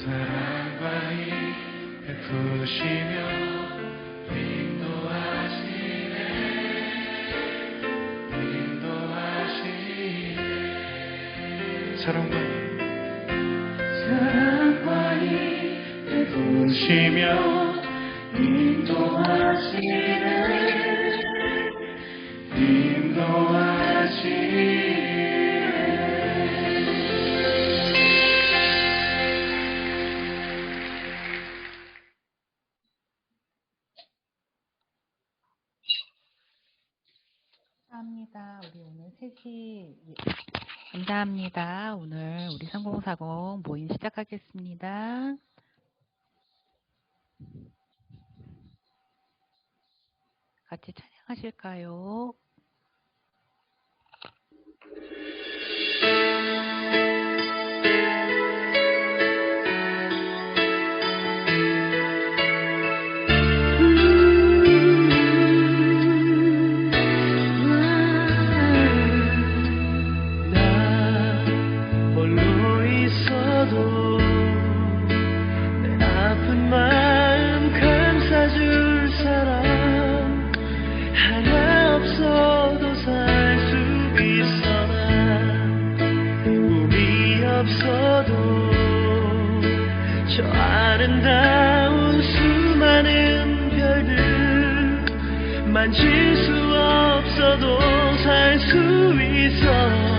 사랑과 힘 베푸시며 인도하시네 사랑과 힘 베푸시며 인도하시네 감사합니다. 우리 오늘 3시 감사합니다. 오늘 우리 3040 모임 시작하겠습니다. 같이 찬양하실까요? 저 아름다운 수많은 별들 만질 수 없어도 살 수 있어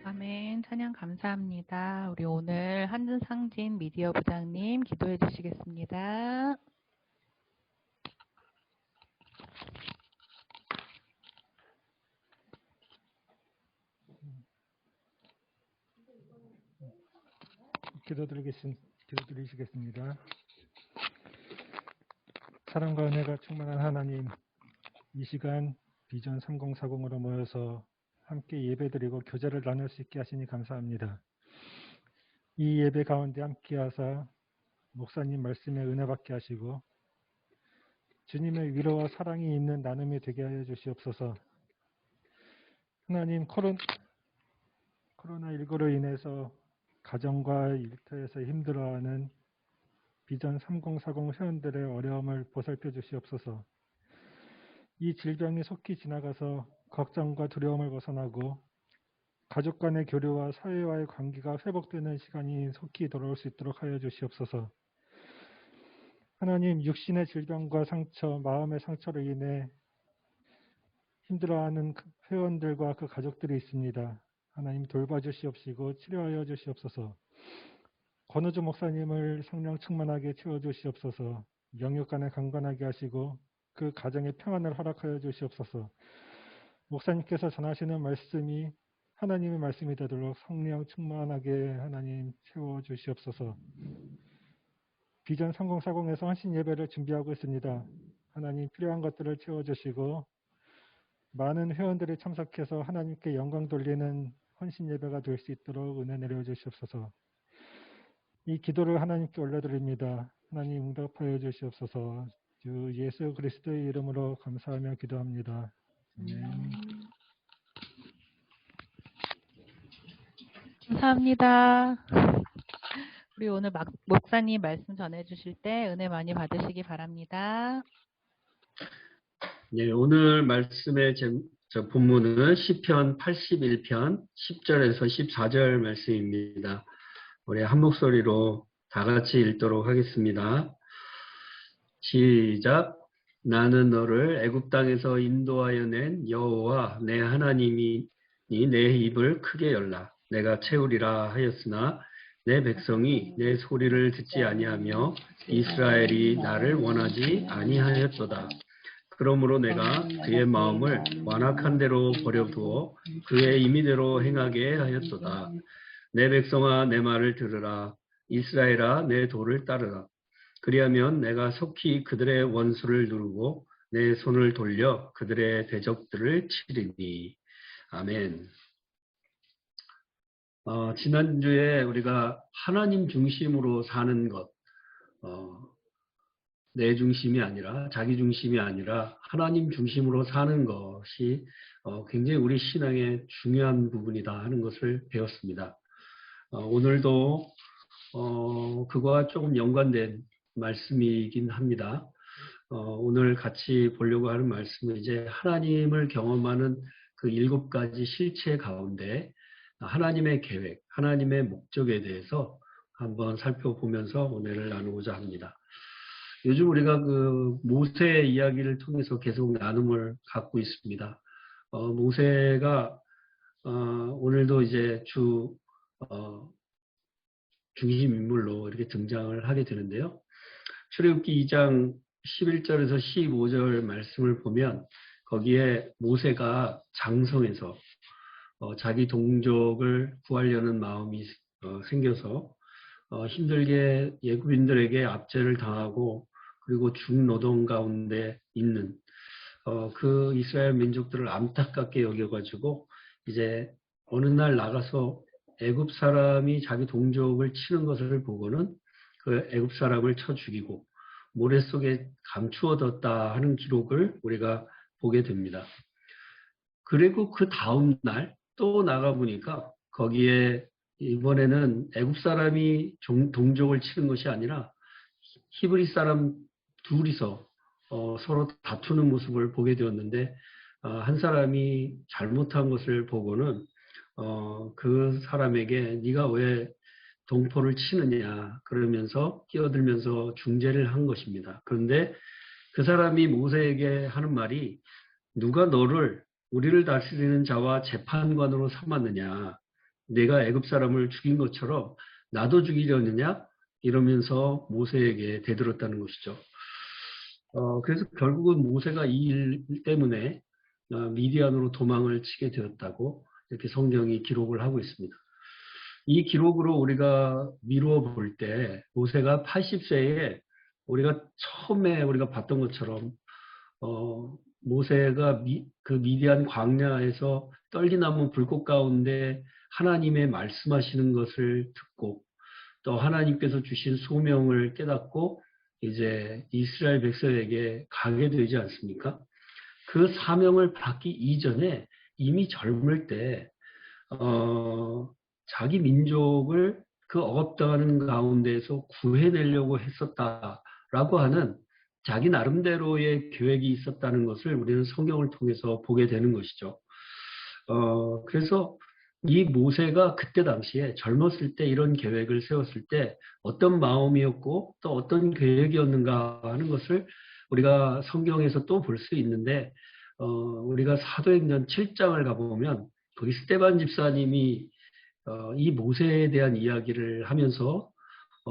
아멘. 찬양 감사합니다. 우리 오늘 한준상진 미디어 부장님 기도해 주시겠습니다. 기도드리시겠습니다. 사랑과 은혜가 충만한 하나님, 이 시간 비전 3040으로 모여서 함께 예배드리고 교제를 나눌 수 있게 하시니 감사합니다. 이 예배 가운데 함께 하사 목사님 말씀에 은혜 받게 하시고 주님의 위로와 사랑이 있는 나눔이 되게 하여 주시옵소서. 하나님, 코로나19로 인해서 가정과 일터에서 힘들어하는 비전 3040 회원들의 어려움을 보살펴 주시옵소서. 이 질병이 속히 지나가서 걱정과 두려움을 벗어나고 가족 간의 교류와 사회와의 관계가 회복되는 시간이 속히 돌아올 수 있도록 하여 주시옵소서. 하나님, 육신의 질병과 상처, 마음의 상처로 인해 힘들어하는 회원들과 그 가족들이 있습니다. 하나님 돌봐주시옵시고 치료하여 주시옵소서. 권우주 목사님을 성령 충만하게 채워주시옵소서. 영육간에 강건하게 하시고 그 가정에 평안을 허락하여 주시옵소서. 목사님께서 전하시는 말씀이 하나님의 말씀이 되도록 성령 충만하게 하나님 채워주시옵소서. 비전 3040에서 헌신 예배를 준비하고 있습니다. 하나님 필요한 것들을 채워주시고 많은 회원들이 참석해서 하나님께 영광 돌리는 헌신 예배가 될 수 있도록 은혜 내려주시옵소서. 이 기도를 하나님께 올려드립니다. 하나님 응답하여 주시옵소서. 주 예수 그리스도의 이름으로 감사하며 기도합니다. 아멘. 감사합니다. 우리 오늘 목사님 말씀 전해주실 때 은혜 많이 받으시기 바랍니다. 네, 오늘 말씀의 본문은 시편 81편 10절에서 14절 말씀입니다. 우리 한 목소리로 다 같이 읽도록 하겠습니다. 시작. 나는 너를 애굽 땅에서 인도하여 낸 여호와 내 하나님이 내 입을 크게 열라. 내가 채우리라 하였으나 내 백성이 내 소리를 듣지 아니하며 이스라엘이 나를 원하지 아니하였도다. 그러므로 내가 그의 마음을 완악한 대로 버려두어 그의 임의대로 행하게 하였도다. 내 백성아 내 말을 들으라. 이스라엘아 내 도를 따르라. 그리하면 내가 속히 그들의 원수를 누르고 내 손을 돌려 그들의 대적들을 치리니. 아멘. 지난주에 우리가 하나님 중심으로 사는 것, 내 중심이 아니라 자기 중심이 아니라 하나님 중심으로 사는 것이 굉장히 우리 신앙의 중요한 부분이다 하는 것을 배웠습니다. 오늘도 그거와 조금 연관된 말씀이긴 합니다. 오늘 같이 보려고 하는 말씀은 이제 하나님을 경험하는 그 7가지 실체 가운데 하나님의 계획, 하나님의 목적에 대해서 한번 살펴보면서 오늘을 나누고자 합니다. 요즘 우리가 그 모세 이야기를 통해서 계속 나눔을 갖고 있습니다. 모세가 오늘도 이제 중심 인물로 이렇게 등장을 하게 되는데요. 출애굽기 2장 11절에서 15절 말씀을 보면 거기에 모세가 장성해서 자기 동족을 구하려는 마음이 생겨서 힘들게 애굽인들에게 압제를 당하고 그리고 중노동 가운데 있는 그 이스라엘 민족들을 안타깝게 여겨가지고 이제 어느 날 나가서 애굽 사람이 자기 동족을 치는 것을 보고는 그 애굽 사람을 쳐 죽이고 모래 속에 감추어뒀다 하는 기록을 우리가 보게 됩니다. 그리고 그 다음 날 또 나가보니까 거기에 이번에는 애굽 사람이 동족을 치는 것이 아니라 히브리 사람 둘이서 서로 다투는 모습을 보게 되었는데 한 사람이 잘못한 것을 보고는 그 사람에게 네가 왜 동포를 치느냐 그러면서 끼어들면서 중재를 한 것입니다. 그런데 그 사람이 모세에게 하는 말이 누가 너를 우리를 다스리는 자와 재판관으로 삼았느냐. 내가 애굽 사람을 죽인 것처럼 나도 죽이려느냐? 이러면서 모세에게 대들었다는 것이죠. 그래서 결국은 모세가 이 일 때문에 미디안으로 도망을 치게 되었다고 이렇게 성경이 기록을 하고 있습니다. 이 기록으로 우리가 미루어 볼 때 모세가 80세에 우리가 처음에 우리가 봤던 것처럼 모세가 그 미디안 광야에서 떨기나무 불꽃 가운데 하나님의 말씀하시는 것을 듣고 또 하나님께서 주신 소명을 깨닫고 이제 이스라엘 백성에게 가게 되지 않습니까? 그 사명을 받기 이전에 이미 젊을 때 자기 민족을 그 억압당하는 가운데에서 구해내려고 했었다라고 하는 자기 나름대로의 계획이 있었다는 것을 우리는 성경을 통해서 보게 되는 것이죠. 그래서 이 모세가 그때 당시에 젊었을 때 이런 계획을 세웠을 때 어떤 마음이었고 또 어떤 계획이었는가 하는 것을 우리가 성경에서 또 볼 수 있는데 우리가 사도행전 7장을 가보면 거기 스데반 집사님이 이 모세에 대한 이야기를 하면서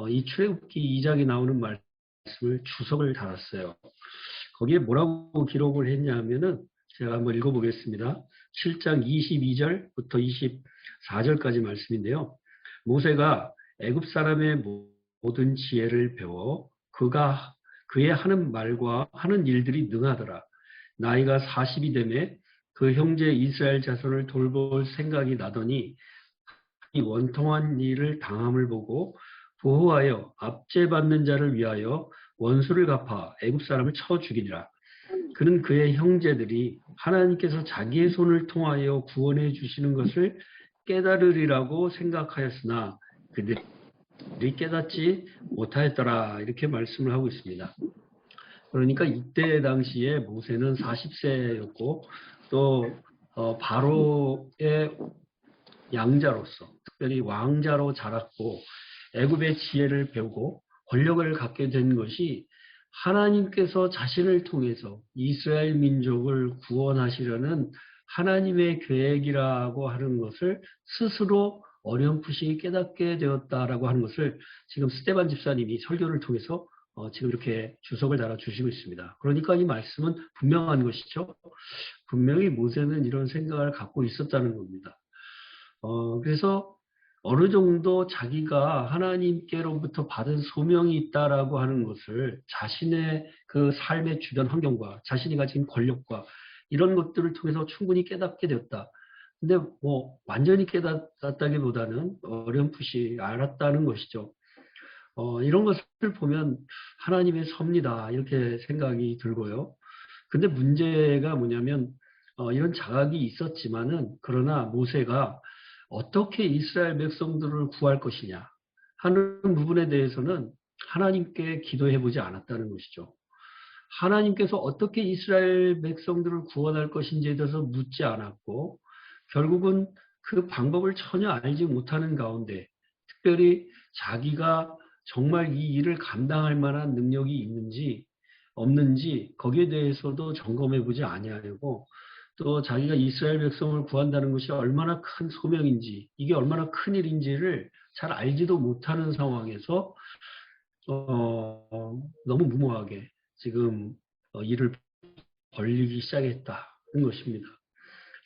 이 출애굽기 2장에 나오는 말씀을 주석을 달았어요. 거기에 뭐라고 기록을 했냐면은 제가 한번 읽어보겠습니다. 7장 22절부터 24절까지 말씀인데요. 모세가 애굽 사람의 모든 지혜를 배워 그의 하는 말과 하는 일들이 능하더라. 나이가 40이 되매 그 형제 이스라엘 자손을 돌볼 생각이 나더니 이 원통한 일을 당함을 보고 보호하여 압제받는 자를 위하여 원수를 갚아 애굽 사람을 쳐 죽이니라. 그는 그의 형제들이 하나님께서 자기의 손을 통하여 구원해 주시는 것을 깨달으리라고 생각하였으나 그들이 깨닫지 못하였더라. 이렇게 말씀을 하고 있습니다. 그러니까 이때 당시에 모세는 40세였고 또 바로의 양자로서 특별히 왕자로 자랐고 애굽의 지혜를 배우고 권력을 갖게 된 것이 하나님께서 자신을 통해서 이스라엘 민족을 구원하시려는 하나님의 계획이라고 하는 것을 스스로 어렴풋이 깨닫게 되었다라고 하는 것을 지금 스데반 집사님이 설교를 통해서 지금 이렇게 주석을 달아주시고 있습니다. 그러니까 이 말씀은 분명한 것이죠. 분명히 모세는 이런 생각을 갖고 있었다는 겁니다. 그래서 어느 정도 자기가 하나님께로부터 받은 소명이 있다라고 하는 것을 자신의 그 삶의 주변 환경과 자신이 가진 권력과 이런 것들을 통해서 충분히 깨닫게 되었다. 근데 뭐 완전히 깨닫다기보다는 어렴풋이 알았다는 것이죠. 이런 것을 보면 하나님의 섭니다. 이렇게 생각이 들고요. 근데 문제가 뭐냐면 이런 자각이 있었지만은 그러나 모세가 어떻게 이스라엘 백성들을 구할 것이냐 하는 부분에 대해서는 하나님께 기도해 보지 않았다는 것이죠. 하나님께서 어떻게 이스라엘 백성들을 구원할 것인지에 대해서 묻지 않았고 결국은 그 방법을 전혀 알지 못하는 가운데 특별히 자기가 정말 이 일을 감당할 만한 능력이 있는지 없는지 거기에 대해서도 점검해 보지 아니하고 또 자기가 이스라엘 백성을 구한다는 것이 얼마나 큰 소명인지 이게 얼마나 큰 일인지를 잘 알지도 못하는 상황에서 너무 무모하게 지금 일을 벌리기 시작했다는 것입니다.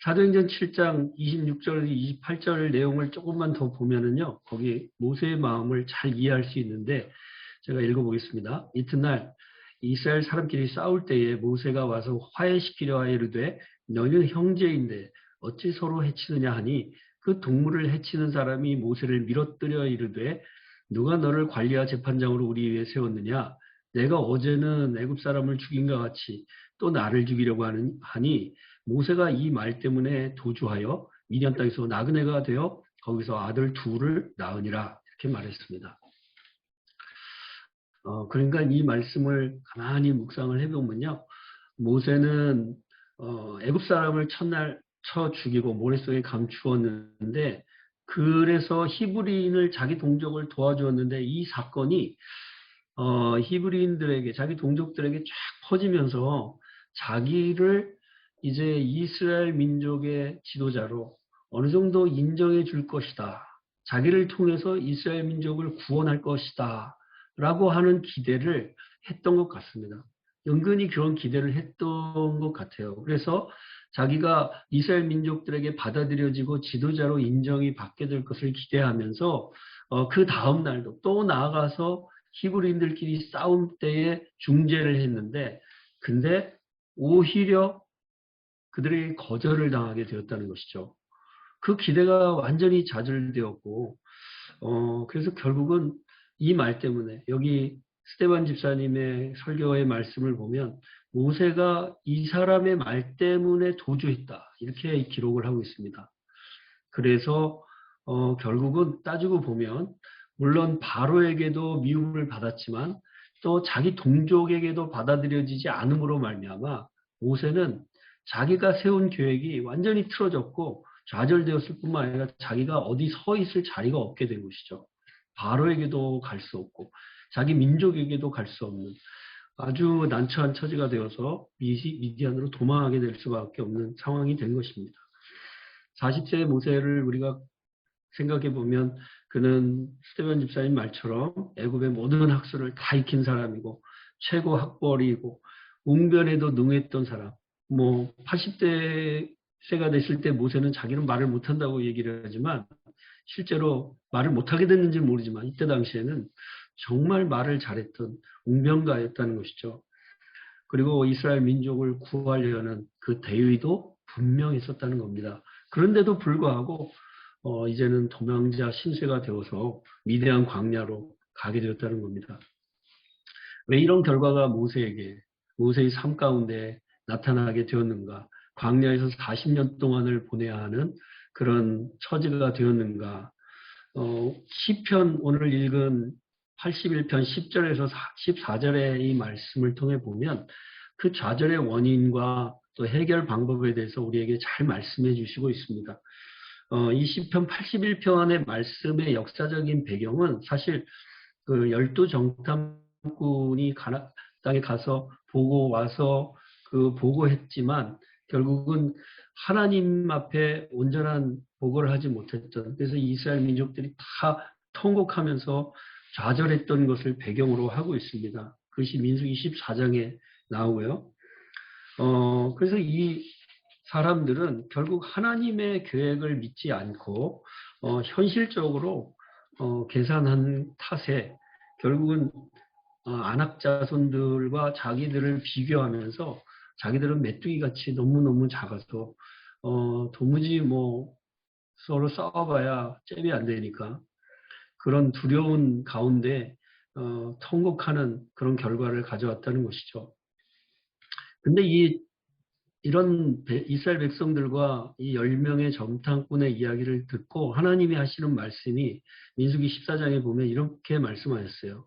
사도행전 7장 26절, 28절 내용을 조금만 더 보면은요, 거기 모세의 마음을 잘 이해할 수 있는데 제가 읽어보겠습니다. 이튿날 이스라엘 사람끼리 싸울 때에 모세가 와서 화해시키려 하여 이르되 너희는 형제인데 어찌 서로 해치느냐 하니 그 동물을 해치는 사람이 모세를 밀어뜨려 이르되 누가 너를 관리와 재판장으로 우리 위에 세웠느냐 내가 어제는 애굽 사람을 죽인 것 같이 또 나를 죽이려고 하니 모세가 이 말 때문에 도주하여 미디안 땅에서 나그네가 되어 거기서 아들 둘을 낳으니라 이렇게 말했습니다. 그러니까 이 말씀을 가만히 묵상을 해보면요. 모세는 애굽 사람을 첫날 쳐 죽이고 모래속에 감추었는데 그래서 히브리인을 자기 동족을 도와주었는데 이 사건이 히브리인들에게 자기 동족들에게 쫙 퍼지면서 자기를 이제 이스라엘 민족의 지도자로 어느 정도 인정해 줄 것이다. 자기를 통해서 이스라엘 민족을 구원할 것이다. 라고 하는 기대를 했던 것 같습니다. 은근히 그런 기대를 했던 것 같아요. 그래서 자기가 이스라엘 민족들에게 받아들여지고 지도자로 인정이 받게 될 것을 기대하면서 그 다음 날도 또 나아가서 히브리인들끼리 싸움 때에 중재를 했는데 근데 오히려 그들에게 거절을 당하게 되었다는 것이죠. 그 기대가 완전히 좌절되었고 그래서 결국은 이 말 때문에 여기 스테반 집사님의 설교의 말씀을 보면 모세가 이 사람의 말 때문에 도주했다. 이렇게 기록을 하고 있습니다. 그래서 결국은 따지고 보면 물론 바로에게도 미움을 받았지만 또 자기 동족에게도 받아들여지지 않음으로 말미암아 모세는 자기가 세운 계획이 완전히 틀어졌고 좌절되었을 뿐만 아니라 자기가 어디 서 있을 자리가 없게 된 것이죠. 바로에게도 갈 수 없고 자기 민족에게도 갈 수 없는 아주 난처한 처지가 되어서 미디안으로 도망하게 될 수밖에 없는 상황이 된 것입니다. 40세의 모세를 우리가 생각해 보면 그는 스테반 집사님 말처럼 애굽의 모든 학술을 다 익힌 사람이고 최고 학벌이고 웅변에도 능했던 사람. 80세가 됐을 때 모세는 자기는 말을 못한다고 얘기를 하지만 실제로 말을 못하게 됐는지 모르지만 이때 당시에는 정말 말을 잘했던 웅변가였다는 것이죠. 그리고 이스라엘 민족을 구하려는 그 대의도 분명히 있었다는 겁니다. 그런데도 불구하고 이제는 도망자 신세가 되어서 미대한 광야로 가게 되었다는 겁니다. 왜 이런 결과가 모세의 삶 가운데 나타나게 되었는가? 광야에서 40년 동안을 보내야 하는 그런 처지가 되었는가? 시편 오늘 읽은 81편 10절에서 14절의 이 말씀을 통해 보면 그 좌절의 원인과 또 해결 방법에 대해서 우리에게 잘 말씀해 주시고 있습니다. 이 시편 81편의 말씀의 역사적인 배경은 사실 그 12정탐꾼이 가나안 땅에 가서 보고 와서 보고했지만 결국은 하나님 앞에 온전한 보고를 하지 못했던, 그래서 이스라엘 민족들이 다 통곡하면서 좌절했던 것을 배경으로 하고 있습니다. 그것이 민수기 14장에 나오고요. 그래서 이 사람들은 결국 하나님의 계획을 믿지 않고 현실적으로 계산한 탓에 결국은 안악 자손들과 자기들을 비교하면서 자기들은 메뚜기같이 너무너무 작아서 도무지 서로 싸워봐야 잽이 안 되니까 그런 두려운 가운데 통곡하는 그런 결과를 가져왔다는 것이죠. 근데 이런 이스라엘 백성들과 이 10명의 정탐꾼의 이야기를 듣고 하나님이 하시는 말씀이 민수기 14장에 보면 이렇게 말씀하셨어요.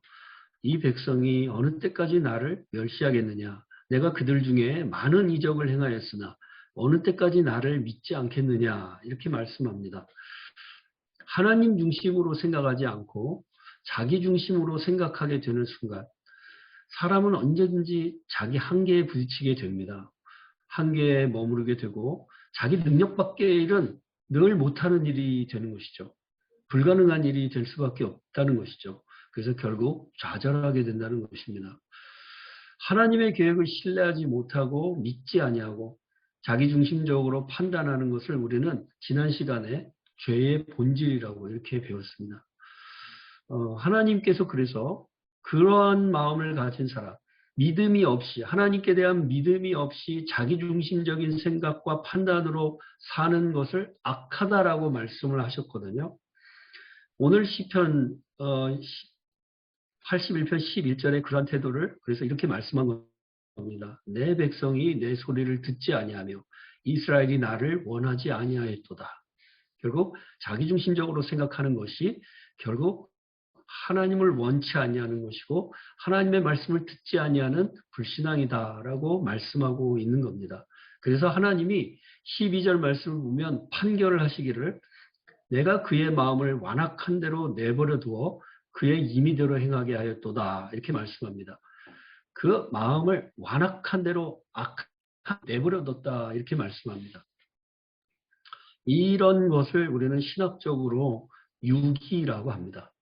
이 백성이 어느 때까지 나를 멸시하겠느냐? 내가 그들 중에 많은 이적을 행하였으나 어느 때까지 나를 믿지 않겠느냐? 이렇게 말씀합니다. 하나님 중심으로 생각하지 않고 자기 중심으로 생각하게 되는 순간 사람은 언제든지 자기 한계에 부딪히게 됩니다. 한계에 머무르게 되고 자기 능력 밖의 일은 늘 못하는 일이 되는 것이죠. 불가능한 일이 될 수밖에 없다는 것이죠. 그래서 결국 좌절하게 된다는 것입니다. 하나님의 계획을 신뢰하지 못하고 믿지 아니하고 자기중심적으로 판단하는 것을 우리는 지난 시간에 죄의 본질이라고 이렇게 배웠습니다. 하나님께서 그래서 그러한 마음을 가진 사람, 믿음이 없이, 하나님께 대한 믿음이 없이 자기중심적인 생각과 판단으로 사는 것을 악하다라고 말씀을 하셨거든요. 오늘 시편 81편 11절에 그러한 태도를 그래서 이렇게 말씀한 겁니다. 내 백성이 내 소리를 듣지 아니하며 이스라엘이 나를 원하지 아니하였도다. 결국 자기중심적으로 생각하는 것이 결국 하나님을 원치 아니하는 것이고 하나님의 말씀을 듣지 아니하는 불신앙이다라고 말씀하고 있는 겁니다. 그래서 하나님이 12절 말씀을 보면 판결을 하시기를 내가 그의 마음을 완악한 대로 내버려 두어 그의 임의대로 행하게 하였도다 이렇게 말씀합니다. 그 마음을 완악한 대로 내버려 뒀다 이렇게 말씀합니다. 이런 것을 우리는 신학적으로 유기라고 합니다.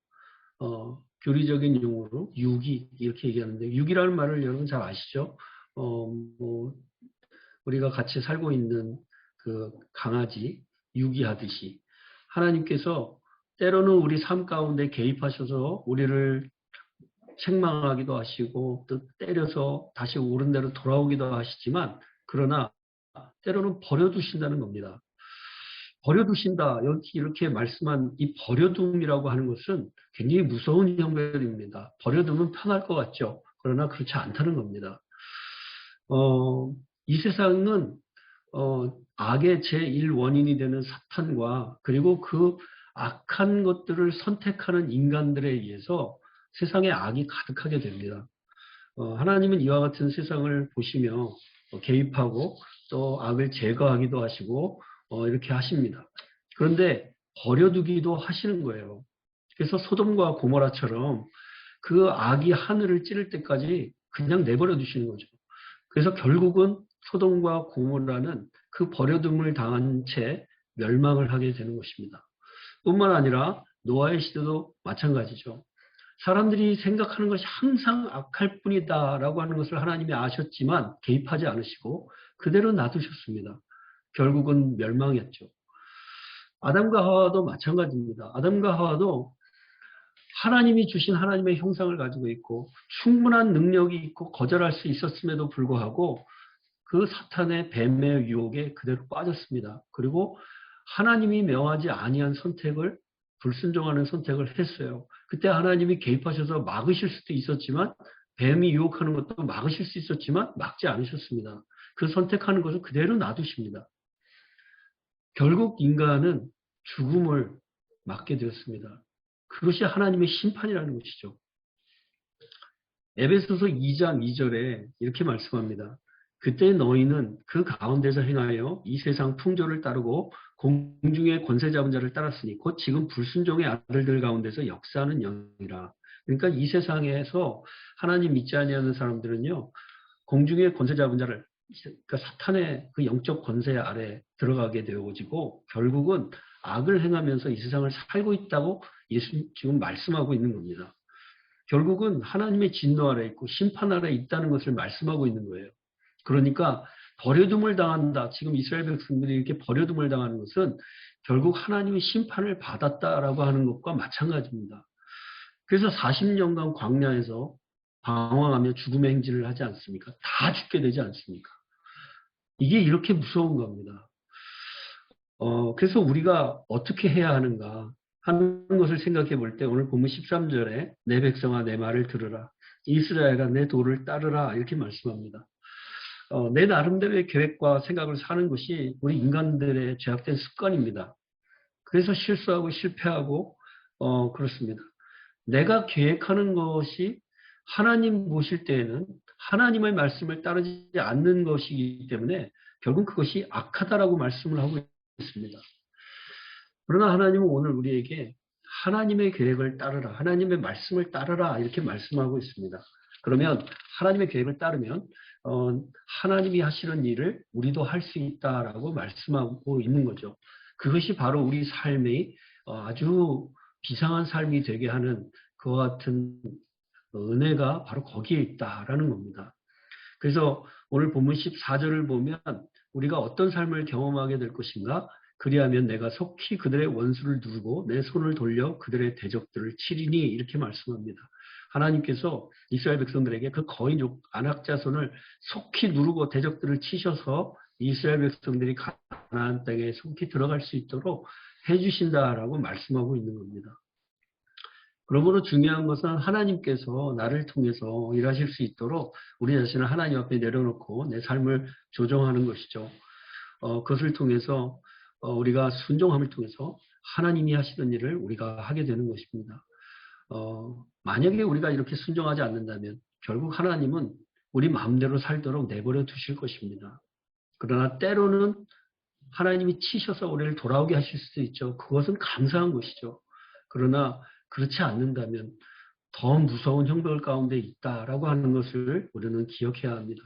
교리적인 용어로 유기 이렇게 얘기하는데, 유기라는 말을 여러분 잘 아시죠? 뭐 우리가 같이 살고 있는 그 강아지 유기하듯이 하나님께서 때로는 우리 삶 가운데 개입하셔서 우리를 책망하기도 하시고 또 때려서 다시 옳은 대로 돌아오기도 하시지만, 그러나 때로는 버려두신다는 겁니다. 버려두신다, 여기 이렇게 말씀한 이 버려둠이라고 하는 것은 굉장히 무서운 형벌입니다. 버려두면 편할 것 같죠. 그러나 그렇지 않다는 겁니다. 이 세상은 악의 제1원인이 되는 사탄과 그리고 그 악한 것들을 선택하는 인간들에 의해서 세상에 악이 가득하게 됩니다. 하나님은 이와 같은 세상을 보시며 개입하고 또 악을 제거하기도 하시고 이렇게 하십니다. 그런데 버려두기도 하시는 거예요. 그래서 소돔과 고모라처럼 그 악이 하늘을 찌를 때까지 그냥 내버려 두시는 거죠. 그래서 결국은 소돔과 고모라는 그 버려둠을 당한 채 멸망을 하게 되는 것입니다. 뿐만 아니라 노아의 시대도 마찬가지죠. 사람들이 생각하는 것이 항상 악할 뿐이다라고 하는 것을 하나님이 아셨지만 개입하지 않으시고 그대로 놔두셨습니다. 결국은 멸망했죠. 아담과 하와도 마찬가지입니다. 아담과 하와도 하나님이 주신 하나님의 형상을 가지고 있고 충분한 능력이 있고 거절할 수 있었음에도 불구하고 그 사탄의 뱀의 유혹에 그대로 빠졌습니다. 그리고 하나님이 명하지 아니한 선택을, 불순종하는 선택을 했어요. 그때 하나님이 개입하셔서 막으실 수도 있었지만, 뱀이 유혹하는 것도 막으실 수 있었지만 막지 않으셨습니다. 그 선택하는 것을 그대로 놔두십니다. 결국 인간은 죽음을 맞게 되었습니다. 그것이 하나님의 심판이라는 것이죠. 에베소서 2장 2절에 이렇게 말씀합니다. 그때 너희는 그 가운데서 행하여 이 세상 풍조를 따르고 공중의 권세 잡은 자를 따랐으니 곧 지금 불순종의 아들들 가운데서 역사하는 영이라. 그러니까 이 세상에서 하나님 믿지 아니하는 사람들은요, 공중의 권세 잡은 자를, 그러니까 사탄의 그 영적 권세 아래 들어가게 되어지고 결국은 악을 행하면서 이 세상을 살고 있다고 예수님 지금 말씀하고 있는 겁니다. 결국은 하나님의 진노 아래 있고 심판 아래 있다는 것을 말씀하고 있는 거예요. 그러니까 버려둠을 당한다. 지금 이스라엘 백성들이 이렇게 버려둠을 당하는 것은 결국 하나님의 심판을 받았다라고 하는 것과 마찬가지입니다. 그래서 40년간 광야에서 방황하며 죽음의 행진을 하지 않습니까? 다 죽게 되지 않습니까? 이게 이렇게 무서운 겁니다. 그래서 우리가 어떻게 해야 하는가 하는 것을 생각해 볼 때 오늘 본문 13절에 내 백성아 내 말을 들으라. 이스라엘아 내 도를 따르라. 이렇게 말씀합니다. 내 나름대로의 계획과 생각을 사는 것이 우리 인간들의 죄악된 습관입니다. 그래서 실수하고 실패하고 그렇습니다. 내가 계획하는 것이 하나님 보실 때에는 하나님의 말씀을 따르지 않는 것이기 때문에 결국 그것이 악하다라고 말씀을 하고 있습니다. 그러나 하나님은 오늘 우리에게 하나님의 계획을 따르라, 하나님의 말씀을 따르라 이렇게 말씀하고 있습니다. 그러면 하나님의 계획을 따르면 하나님이 하시는 일을 우리도 할 수 있다라고 말씀하고 있는 거죠. 그것이 바로 우리 삶의 아주 비상한 삶이 되게 하는 그와 같은 은혜가 바로 거기에 있다라는 겁니다. 그래서 오늘 본문 14절을 보면 우리가 어떤 삶을 경험하게 될 것인가? 그리하면 내가 속히 그들의 원수를 누르고 내 손을 돌려 그들의 대적들을 치리니 이렇게 말씀합니다. 하나님께서 이스라엘 백성들에게 그 거인족 안악자손을 속히 누르고 대적들을 치셔서 이스라엘 백성들이 가나안 땅에 속히 들어갈 수 있도록 해주신다라고 말씀하고 있는 겁니다. 그러므로 중요한 것은 하나님께서 나를 통해서 일하실 수 있도록 우리 자신을 하나님 앞에 내려놓고 내 삶을 조정하는 것이죠. 그것을 통해서 우리가 순종함을 통해서 하나님이 하시는 일을 우리가 하게 되는 것입니다. 만약에 우리가 이렇게 순종하지 않는다면 결국 하나님은 우리 마음대로 살도록 내버려 두실 것입니다. 그러나 때로는 하나님이 치셔서 우리를 돌아오게 하실 수도 있죠. 그것은 감사한 것이죠. 그러나 그렇지 않는다면 더 무서운 형벌 가운데 있다라고 하는 것을 우리는 기억해야 합니다.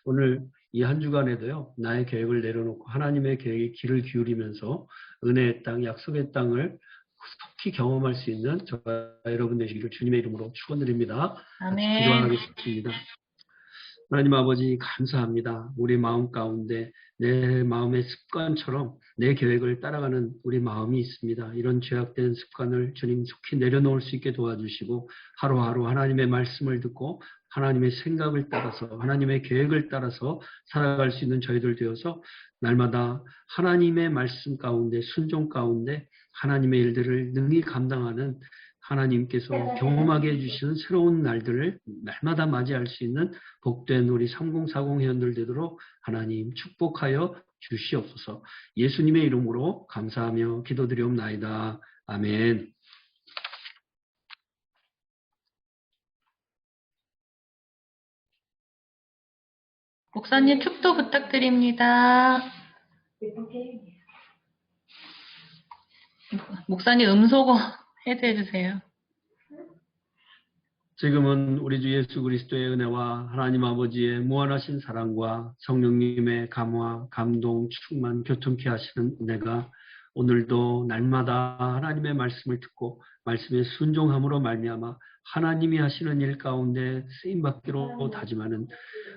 오늘 이 한 주간에도요, 나의 계획을 내려놓고 하나님의 계획에 귀를 기울이면서 은혜의 땅, 약속의 땅을 속히 경험할 수 있는 저와 여러분 되시기를 주님의 이름으로 축원드립니다. 같이 아멘. 기도하겠습니다. 하나님 아버지 감사합니다. 우리 마음 가운데 내 마음의 습관처럼 내 계획을 따라가는 우리 마음이 있습니다. 이런 죄악된 습관을 주님 속히 내려놓을 수 있게 도와주시고 하루하루 하나님의 말씀을 듣고 하나님의 생각을 따라서 하나님의 계획을 따라서 살아갈 수 있는 저희들 되어서 날마다 하나님의 말씀 가운데 순종 가운데 하나님의 일들을 능히 감당하는 하나님께서 경험하게 해주시는 새로운 날들을 날마다 맞이할 수 있는 복된 우리 3040 회원들 되도록 하나님 축복하여 주시옵소서. 예수님의 이름으로 감사하며 기도드리옵나이다. 아멘. 목사님 축도 부탁드립니다. 목사님 음소거 해제해 주세요. 지금은 우리 주 예수 그리스도의 은혜와 하나님 아버지의 무한하신 사랑과 성령님의 감화, 감동, 충만, 교통케 하시는 은혜가 오늘도 날마다 하나님의 말씀을 듣고 말씀에 순종함으로 말미암아 하나님이 하시는 일 가운데 쓰임받기로 다짐하는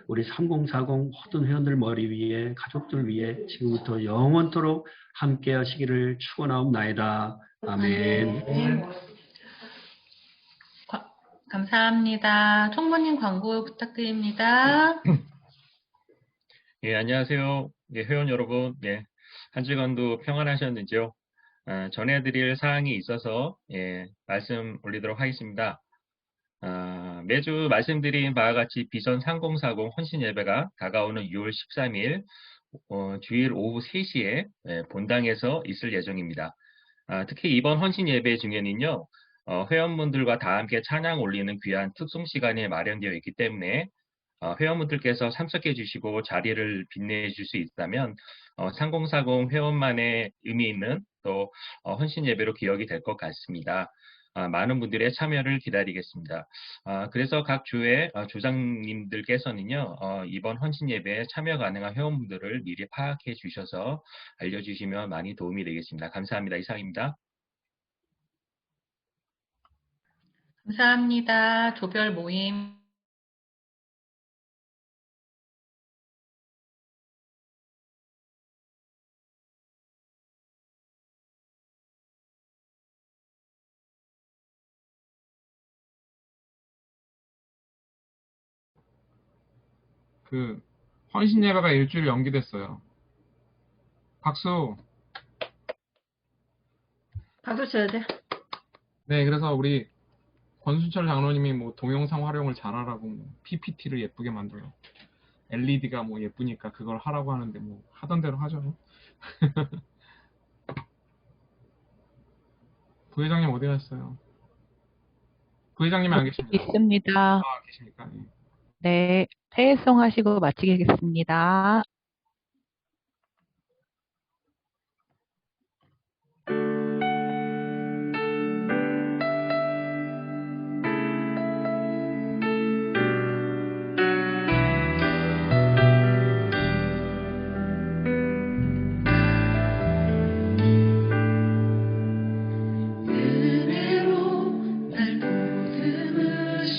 우리 3040 모든 회원들 머리 위에 가족들 위에 지금부터 영원토록 함께 하시기를 축원하옵나이다. 아멘. 감사합니다. 총무님 광고 부탁드립니다. 예, 안녕하세요. 예, 회원 여러분. 예, 한 주간도 평안하셨는지요? 전해드릴 사항이 있어서 예, 말씀 올리도록 하겠습니다. 매주 말씀드린 바와 같이 비전 3040 헌신 예배가 다가오는 6월 13일 주일 오후 3시에 본당에서 있을 예정입니다. 특히 이번 헌신 예배 중에는요, 회원분들과 다 함께 찬양 올리는 귀한 특송 시간이 마련되어 있기 때문에 회원분들께서 참석해 주시고 자리를 빛내 줄 수 있다면 3040 회원만의 의미 있는 또 헌신 예배로 기억이 될 것 같습니다. 많은 분들의 참여를 기다리겠습니다. 그래서 각 주의 조장님들께서는요, 이번 헌신 예배에 참여 가능한 회원분들을 미리 파악해 주셔서 알려주시면 많이 도움이 되겠습니다. 감사합니다. 이상입니다. 감사합니다. 조별 모임. 그 헌신 예배가 일주일 연기됐어요. 박수. 박수 쳐야 돼. 네, 그래서 우리 권순철 장로님이 뭐 동영상 활용을 잘하라고 뭐 PPT를 예쁘게 만들어. LED가 뭐 예쁘니까 그걸 하라고 하는데 뭐 하던 대로 하죠. 부회장님 어디 갔어요? 부회장님이 안 계십니다. 있습니다. 계십니까? 예. 네, 새해송 하시고 마치겠습니다. 은혜로 날 보듬으시고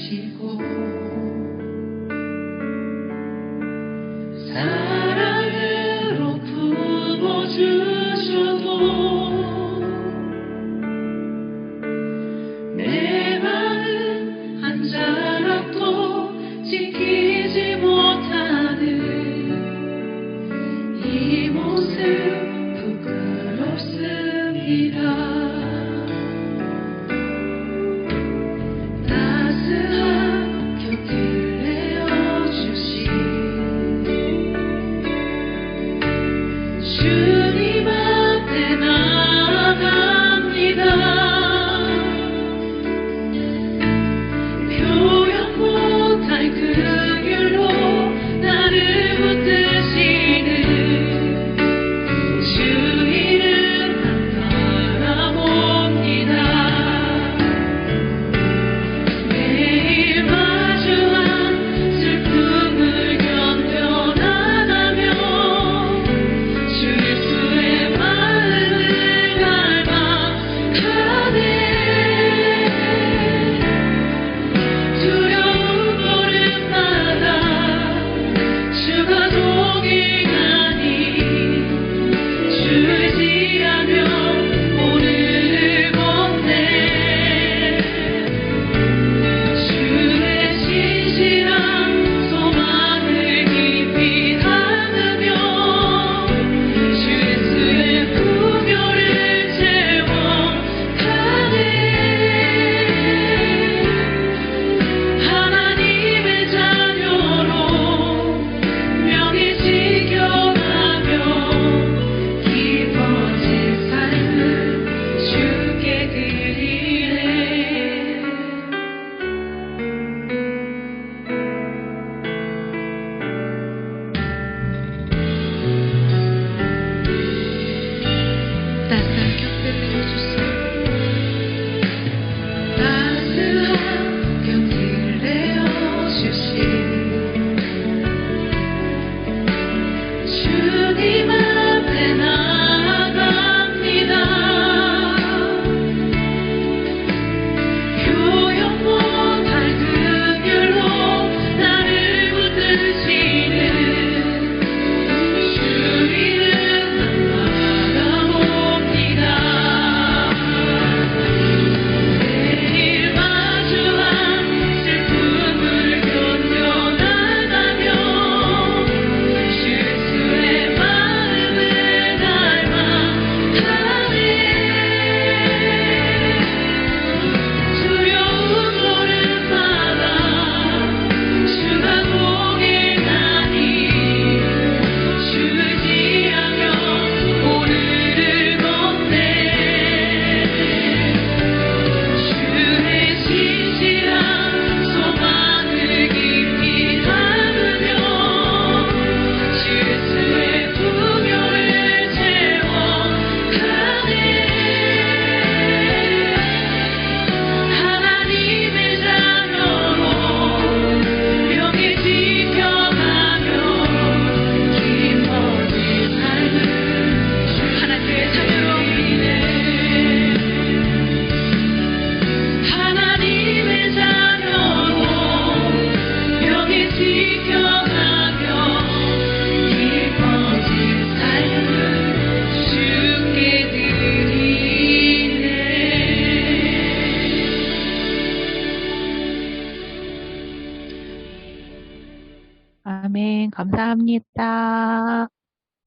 감사합니다.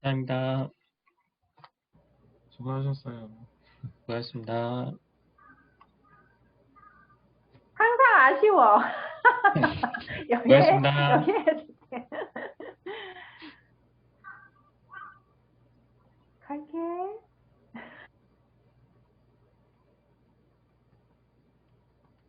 감사합니다. 수고하셨어요. 수고하셨습니다. 항상 아쉬워. 여기 고맙습니다. 여기